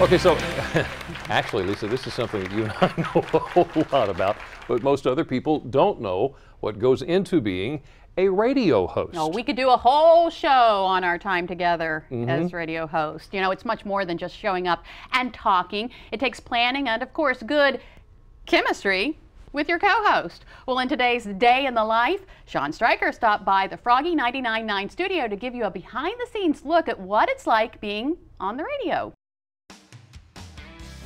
Okay, so actually, Lisa, this is something that you and I know a whole lot about, but most other people don't know what goes into being a radio host. No, we could do a whole show on our time together as radio host. You know, it's much more than just showing up and talking. It takes planning and, of course, good chemistry with your co-host. Well, in today's Day in the Life, Sean Stryker stopped by the Froggy 99.9 studio to give you a behind-the-scenes look at what it's like being on the radio.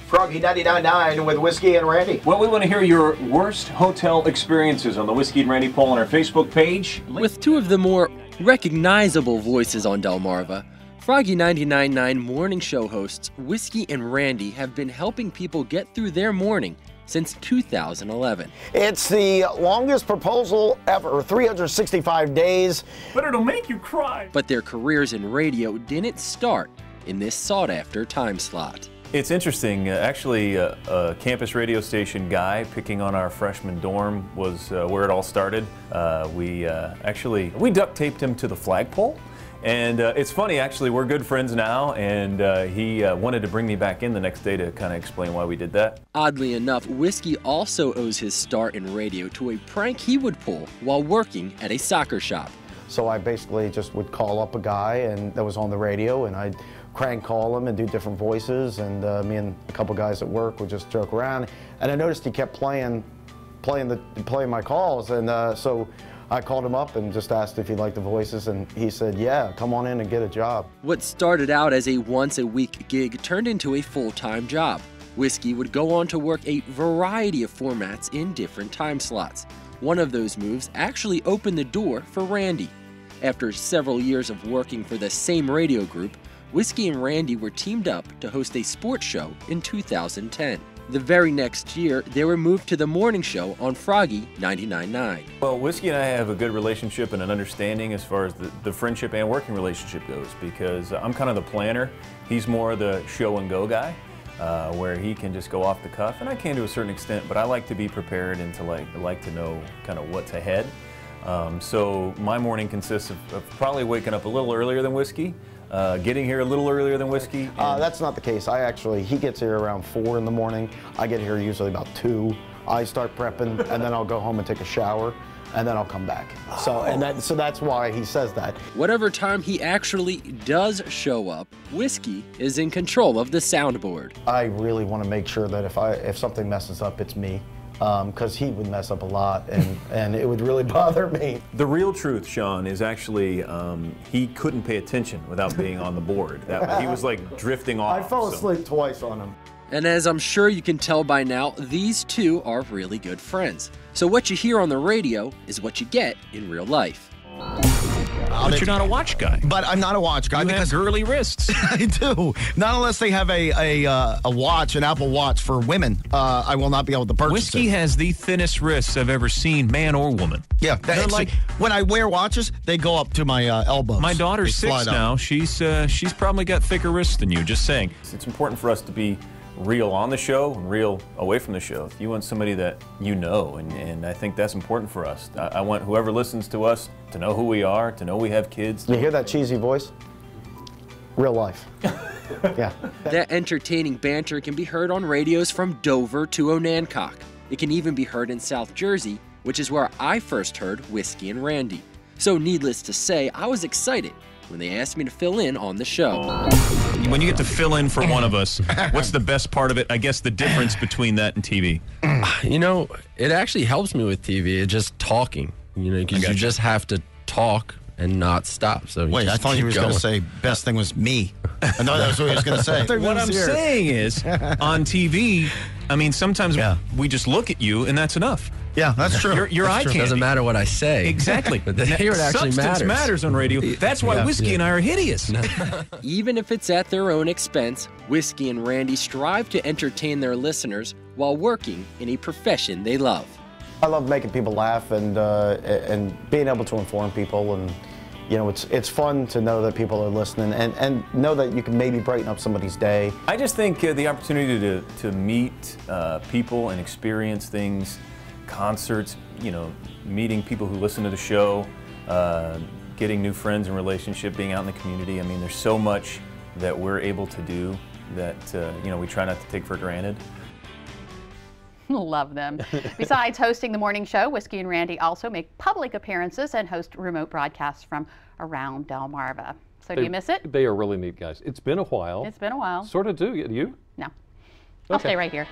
Froggy 99.9 with Whiskey and Randy. Well, we want to hear your worst hotel experiences on the Whiskey and Randy poll on our Facebook page. With two of the more recognizable voices on Delmarva, Froggy 99.9 morning show hosts Whiskey and Randy have been helping people get through their morning since 2011. It's the longest proposal ever, 365 days. But it'll make you cry. But their careers in radio didn't start in this sought-after time slot. It's interesting. Actually, a campus radio station guy picking on our freshman dorm was where it all started. We duct taped him to the flagpole. And it's funny, actually, we're good friends now, and he wanted to bring me back in the next day to kind of explain why we did that. Oddly enough, Whiskey also owes his start in radio to a prank he would pull while working at a soccer shop. So I basically just would call up a guy and that was on the radio, and I'd crank call him and do different voices, and me and a couple guys at work would just joke around. And I noticed he kept playing my calls, and so I called him up and just asked if he liked the voices, and he said, yeah, come on in and get a job. What started out as a once-a-week gig turned into a full-time job. Whiskey would go on to work a variety of formats in different time slots. One of those moves actually opened the door for Randy. After several years of working for the same radio group, Whiskey and Randy were teamed up to host a sports show in 2010. The very next year, they were moved to the morning show on Froggy 99.9. Well, Whiskey and I have a good relationship and an understanding as far as the friendship and working relationship goes, because I'm kind of the planner. He's more the show and go guy, where he can just go off the cuff, and I can to a certain extent, but I like to be prepared and to like to know kind of what's ahead. So my morning consists of probably waking up a little earlier than Whiskey, getting here a little earlier than Whiskey. That's not the case. He gets here around 4 in the morning. I get here usually about 2. I start prepping, and then I'll go home and take a shower, and then I'll come back. So that's why he says that. Whatever time he actually does show up, Whiskey is in control of the soundboard. I really want to make sure that if something messes up, it's me. Because he would mess up a lot, and it would really bother me. The real truth, Sean, is actually he couldn't pay attention without being on the board. He was like drifting off. I fell asleep twice on him. And as I'm sure you can tell by now, these two are really good friends. So what you hear on the radio is what you get in real life. But you're not a watch guy. But I'm not a watch guy because have girly wrists. I do. Not unless they have a watch, an Apple Watch for women. I will not be able to purchase Whiskey it. has the thinnest wrists I've ever seen, man or woman. Yeah, like when I wear watches, they go up to my elbows. My daughter's 6 now. She's probably got thicker wrists than you. Just saying. It's important for us to be real on the show and real away from the show. You want somebody that you know, and I think that's important for us. I want whoever listens to us to know who we are, to know we have kids. You hear that cheesy voice? Real life. Yeah. That entertaining banter can be heard on radios from Dover to Onancock. It can even be heard in South Jersey, which is where I first heard Whiskey and Randy. So needless to say, I was excited when they asked me to fill in on the show. When you get to fill in for one of us, what's the best part of it? I guess the difference between that and TV. You know, it actually helps me with TV. It's just talking, because you just have to talk and not stop. So wait, I thought he was going to say best thing was me. I know that was what he was going to say. What I'm saying is, on TV, I mean, sometimes we just look at you and that's enough. Yeah, that's true. Your eye candy. Doesn't matter what I say. Exactly. But here it actually Substance matters on radio. That's why Whiskey and I are hideous. Even if it's at their own expense, Whiskey and Randy strive to entertain their listeners while working in a profession they love. I love making people laugh and being able to inform people, and it's fun to know that people are listening and know that you can maybe brighten up somebody's day. I just think the opportunity to meet people and experience things, concerts, meeting people who listen to the show, getting new friends and relationship, being out in the community. I mean, there's so much that we're able to do that we try not to take for granted. Love them. Besides hosting the morning show, Whiskey and Randy also make public appearances and host remote broadcasts from around Delmarva. So do you miss it? They are really neat guys. It's been a while. It's been a while. Sort of do. You? No. I'll stay right here.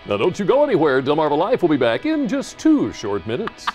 Now don't you go anywhere. Delmarva Life will be back in just 2 short minutes.